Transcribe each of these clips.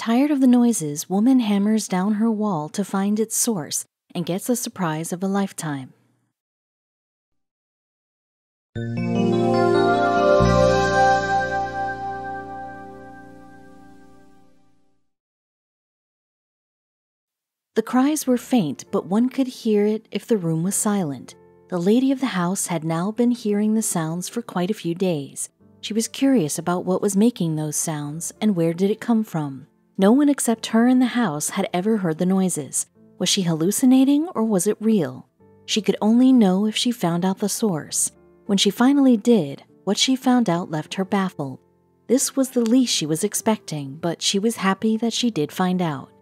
Tired of the noises, woman hammers down her wall to find its source and gets the surprise of a lifetime. The cries were faint, but one could hear it if the room was silent. The lady of the house had now been hearing the sounds for quite a few days. She was curious about what was making those sounds and where did it come from. No one except her in the house had ever heard the noises. Was she hallucinating or was it real? She could only know if she found out the source. When she finally did, what she found out left her baffled. This was the least she was expecting, but she was happy that she did find out.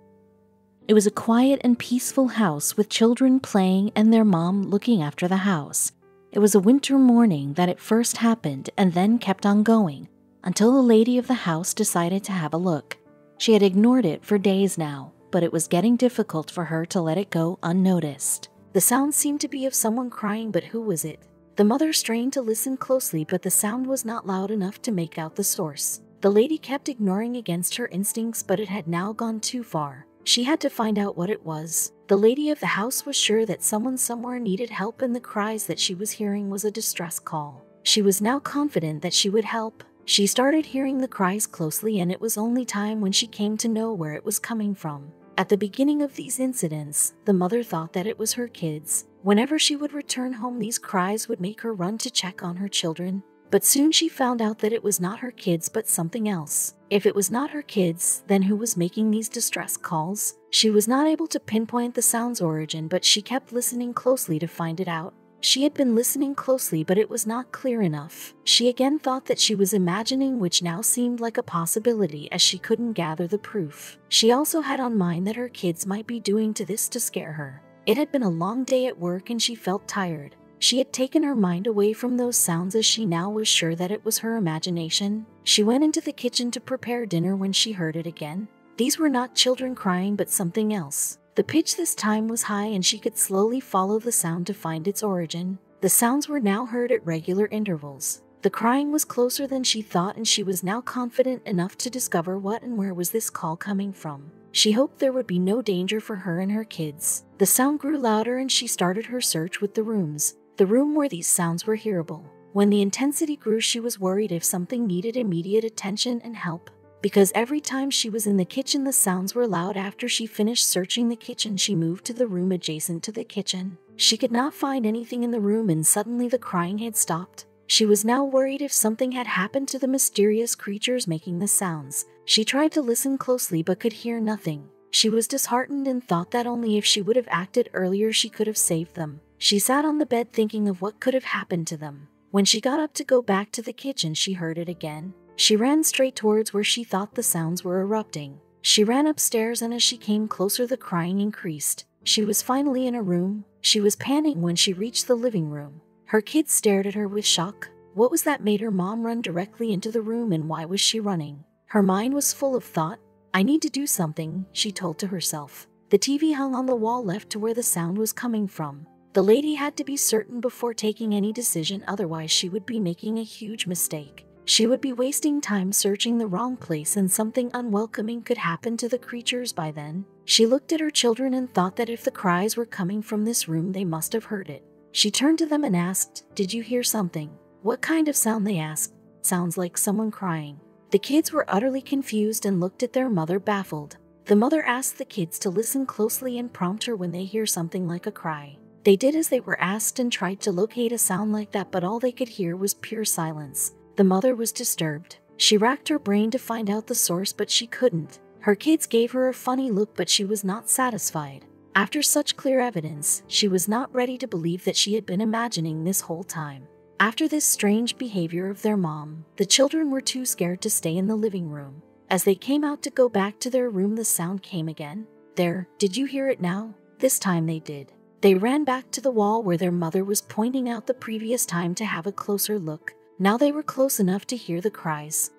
It was a quiet and peaceful house with children playing and their mom looking after the house. It was a winter morning that it first happened and then kept on going until the lady of the house decided to have a look. She had ignored it for days now, but it was getting difficult for her to let it go unnoticed. The sound seemed to be of someone crying, but who was it? The mother strained to listen closely, but the sound was not loud enough to make out the source. The lady kept ignoring against her instincts, but it had now gone too far. She had to find out what it was. The lady of the house was sure that someone somewhere needed help, and the cries that she was hearing was a distress call. She was now confident that she would help. She started hearing the cries closely, and it was only time when she came to know where it was coming from. At the beginning of these incidents, the mother thought that it was her kids. Whenever she would return home, these cries would make her run to check on her children. But soon she found out that it was not her kids but something else. If it was not her kids, then who was making these distress calls? She was not able to pinpoint the sound's origin, but she kept listening closely to find it out. She had been listening closely, but it was not clear enough. She again thought that she was imagining, which now seemed like a possibility as she couldn't gather the proof. She also had on mind that her kids might be doing to this to scare her. It had been a long day at work and she felt tired. She had taken her mind away from those sounds as she now was sure that it was her imagination. She went into the kitchen to prepare dinner when she heard it again. These were not children crying, but something else. The pitch this time was high and she could slowly follow the sound to find its origin. The sounds were now heard at regular intervals. The crying was closer than she thought, and she was now confident enough to discover what and where was this call coming from. She hoped there would be no danger for her and her kids. The sound grew louder and she started her search with the rooms. The room where these sounds were hearable. When the intensity grew, she was worried if something needed immediate attention and help. Because every time she was in the kitchen, the sounds were loud. After she finished searching the kitchen, she moved to the room adjacent to the kitchen. She could not find anything in the room, and suddenly the crying had stopped. She was now worried if something had happened to the mysterious creatures making the sounds. She tried to listen closely but could hear nothing. She was disheartened and thought that only if she would have acted earlier she could have saved them. She sat on the bed thinking of what could have happened to them. When she got up to go back to the kitchen, she heard it again. She ran straight towards where she thought the sounds were erupting. She ran upstairs, and as she came closer, the crying increased. She was finally in a room. She was panicking when she reached the living room. Her kids stared at her with shock. What was that made her mom run directly into the room, and why was she running? Her mind was full of thought. I need to do something, she told to herself. The TV hung on the wall left to where the sound was coming from. The lady had to be certain before taking any decision, otherwise she would be making a huge mistake. She would be wasting time searching the wrong place, and something unwelcoming could happen to the creatures by then. She looked at her children and thought that if the cries were coming from this room, they must have heard it. She turned to them and asked, "Did you hear something?" "What kind of sound?" they asked. "Sounds like someone crying." The kids were utterly confused and looked at their mother, baffled. The mother asked the kids to listen closely and prompt her when they hear something like a cry. They did as they were asked and tried to locate a sound like that, but all they could hear was pure silence. The mother was disturbed. She racked her brain to find out the source, but she couldn't. Her kids gave her a funny look, but she was not satisfied. After such clear evidence, she was not ready to believe that she had been imagining this whole time. After this strange behavior of their mom, the children were too scared to stay in the living room. As they came out to go back to their room, the sound came again. "There, did you hear it now?" This time they did. They ran back to the wall where their mother was pointing out the previous time to have a closer look. Now they were close enough to hear the cries.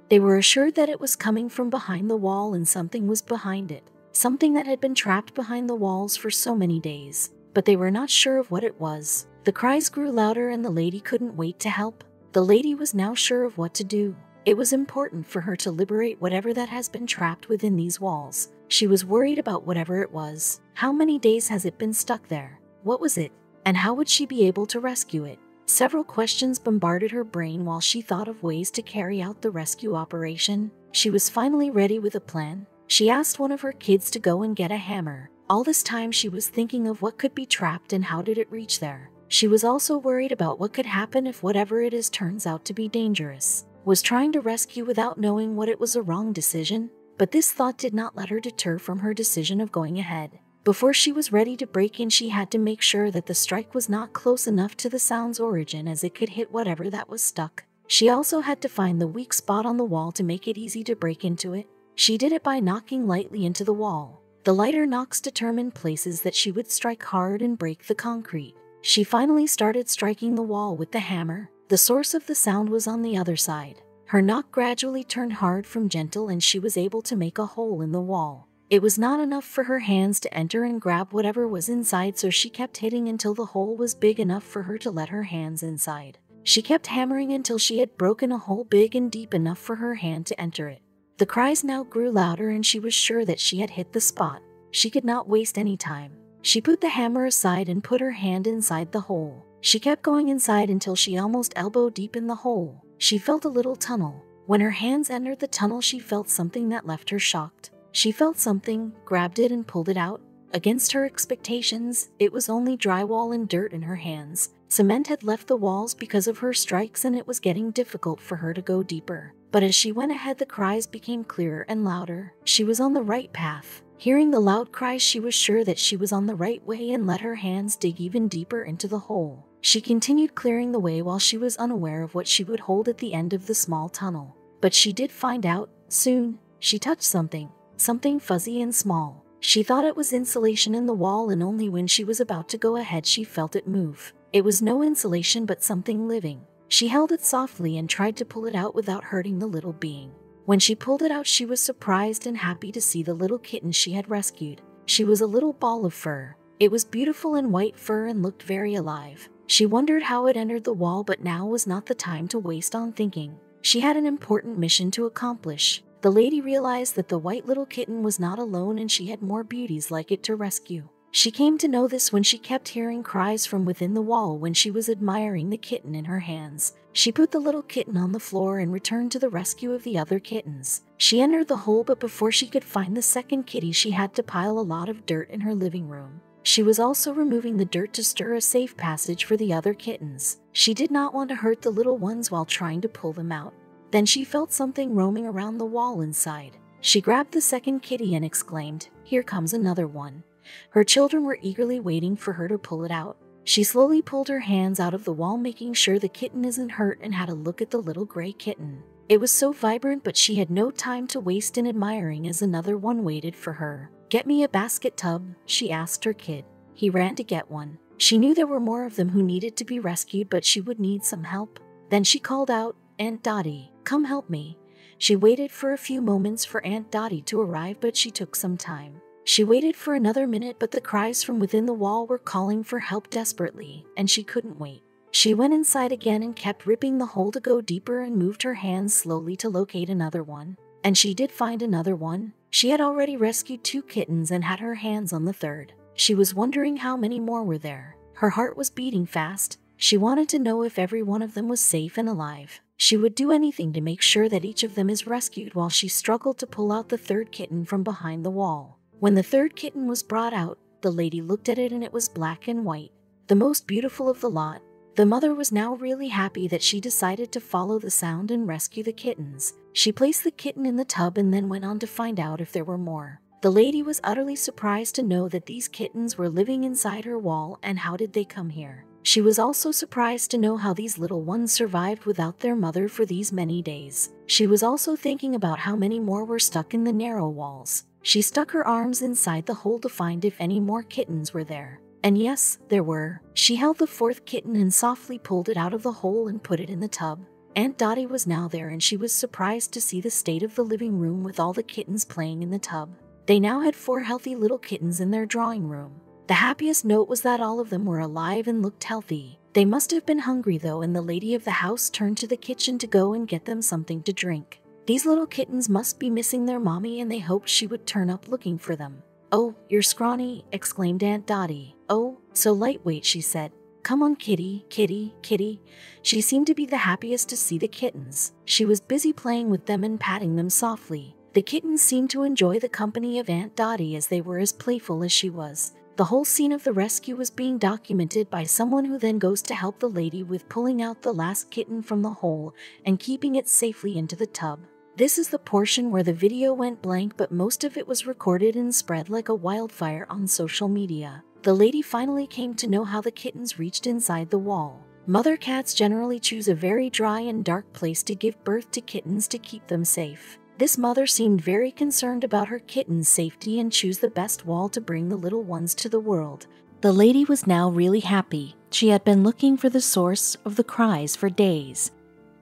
They were assured that it was coming from behind the wall, and something was behind it. Something that had been trapped behind the walls for so many days. But they were not sure of what it was. The cries grew louder and the lady couldn't wait to help. The lady was now sure of what to do. It was important for her to liberate whatever that has been trapped within these walls. She was worried about whatever it was. How many days has it been stuck there? What was it? And how would she be able to rescue it? Several questions bombarded her brain while she thought of ways to carry out the rescue operation. She was finally ready with a plan. She asked one of her kids to go and get a hammer. All this time she was thinking of what could be trapped and how did it reach there. She was also worried about what could happen if whatever it is turns out to be dangerous. Was trying to rescue without knowing what it was a wrong decision? But this thought did not let her deter from her decision of going ahead. Before she was ready to break in, she had to make sure that the strike was not close enough to the sound's origin as it could hit whatever that was stuck. She also had to find the weak spot on the wall to make it easy to break into it. She did it by knocking lightly into the wall. The lighter knocks determined places that she would strike hard and break the concrete. She finally started striking the wall with the hammer. The source of the sound was on the other side. Her knock gradually turned hard from gentle and she was able to make a hole in the wall. It was not enough for her hands to enter and grab whatever was inside, so she kept hitting until the hole was big enough for her to let her hands inside. She kept hammering until she had broken a hole big and deep enough for her hand to enter it. The cries now grew louder and she was sure that she had hit the spot. She could not waste any time. She put the hammer aside and put her hand inside the hole. She kept going inside until she almost elbow deep in the hole. She felt a little tunnel. When her hands entered the tunnel, she felt something that left her shocked. She felt something, grabbed it and pulled it out. Against her expectations, it was only drywall and dirt in her hands. Cement had left the walls because of her strikes and it was getting difficult for her to go deeper. But as she went ahead, the cries became clearer and louder. She was on the right path. Hearing the loud cries, she was sure that she was on the right way and let her hands dig even deeper into the hole. She continued clearing the way while she was unaware of what she would hold at the end of the small tunnel. But she did find out. Soon, she touched something fuzzy and small. She thought it was insulation in the wall, and only when she was about to go ahead she felt it move. It was no insulation but something living. She held it softly and tried to pull it out without hurting the little being. When she pulled it out, she was surprised and happy to see the little kitten she had rescued. She was a little ball of fur. It was beautiful in white fur and looked very alive. She wondered how it entered the wall, but now was not the time to waste on thinking. She had an important mission to accomplish. The lady realized that the white little kitten was not alone and she had more beauties like it to rescue. She came to know this when she kept hearing cries from within the wall when she was admiring the kitten in her hands. She put the little kitten on the floor and returned to the rescue of the other kittens. She entered the hole, but before she could find the second kitty, she had to pile a lot of dirt in her living room. She was also removing the dirt to stir a safe passage for the other kittens. She did not want to hurt the little ones while trying to pull them out. Then she felt something roaming around the wall inside. She grabbed the second kitty and exclaimed, "Here comes another one." Her children were eagerly waiting for her to pull it out. She slowly pulled her hands out of the wall, making sure the kitten isn't hurt, and had a look at the little gray kitten. It was so vibrant, but she had no time to waste in admiring as another one waited for her. "Get me a basket tub," she asked her kid. He ran to get one. She knew there were more of them who needed to be rescued, but she would need some help. Then she called out, "Aunt Dottie, come help me." She waited for a few moments for Aunt Dottie to arrive, but she took some time. She waited for another minute, but the cries from within the wall were calling for help desperately, and she couldn't wait. She went inside again and kept ripping the hole to go deeper and moved her hands slowly to locate another one. And she did find another one. She had already rescued 2 kittens and had her hands on the third. She was wondering how many more were there. Her heart was beating fast. She wanted to know if every one of them was safe and alive. She would do anything to make sure that each of them is rescued while she struggled to pull out the third kitten from behind the wall. When the third kitten was brought out, the lady looked at it and it was black and white, the most beautiful of the lot. The mother was now really happy that she decided to follow the sound and rescue the kittens. She placed the kitten in the tub and then went on to find out if there were more. The lady was utterly surprised to know that these kittens were living inside her wall, and how did they come here? She was also surprised to know how these little ones survived without their mother for these many days. She was also thinking about how many more were stuck in the narrow walls. She stuck her arms inside the hole to find if any more kittens were there. And yes, there were. She held the 4th kitten and softly pulled it out of the hole and put it in the tub. Aunt Dottie was now there, and she was surprised to see the state of the living room with all the kittens playing in the tub. They now had 4 healthy little kittens in their drawing room. The happiest note was that all of them were alive and looked healthy. They must have been hungry though, and the lady of the house turned to the kitchen to go and get them something to drink. These little kittens must be missing their mommy, and they hoped she would turn up looking for them. "Oh, you're scrawny," exclaimed Aunt Dotty. "Oh, so lightweight," she said. "Come on, kitty, kitty, kitty." She seemed to be the happiest to see the kittens. She was busy playing with them and patting them softly. The kittens seemed to enjoy the company of Aunt Dotty, as they were as playful as she was. The whole scene of the rescue was being documented by someone, who then goes to help the lady with pulling out the last kitten from the hole and keeping it safely into the tub. This is the portion where the video went blank, but most of it was recorded and spread like a wildfire on social media. The lady finally came to know how the kittens reached inside the wall. Mother cats generally choose a very dry and dark place to give birth to kittens to keep them safe. This mother seemed very concerned about her kitten's safety and chose the best wall to bring the little ones to the world. The lady was now really happy. She had been looking for the source of the cries for days,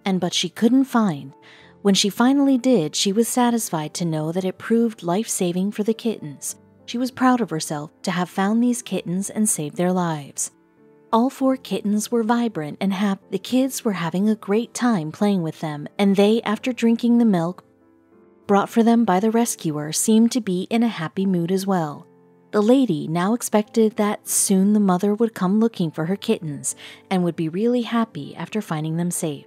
but she couldn't find. When she finally did, she was satisfied to know that it proved life-saving for the kittens. She was proud of herself to have found these kittens and saved their lives. All 4 kittens were vibrant and happy. The kids were having a great time playing with them, and they, after drinking the milk brought for them by the rescuer, seemed to be in a happy mood as well. The lady now expected that soon the mother would come looking for her kittens and would be really happy after finding them safe.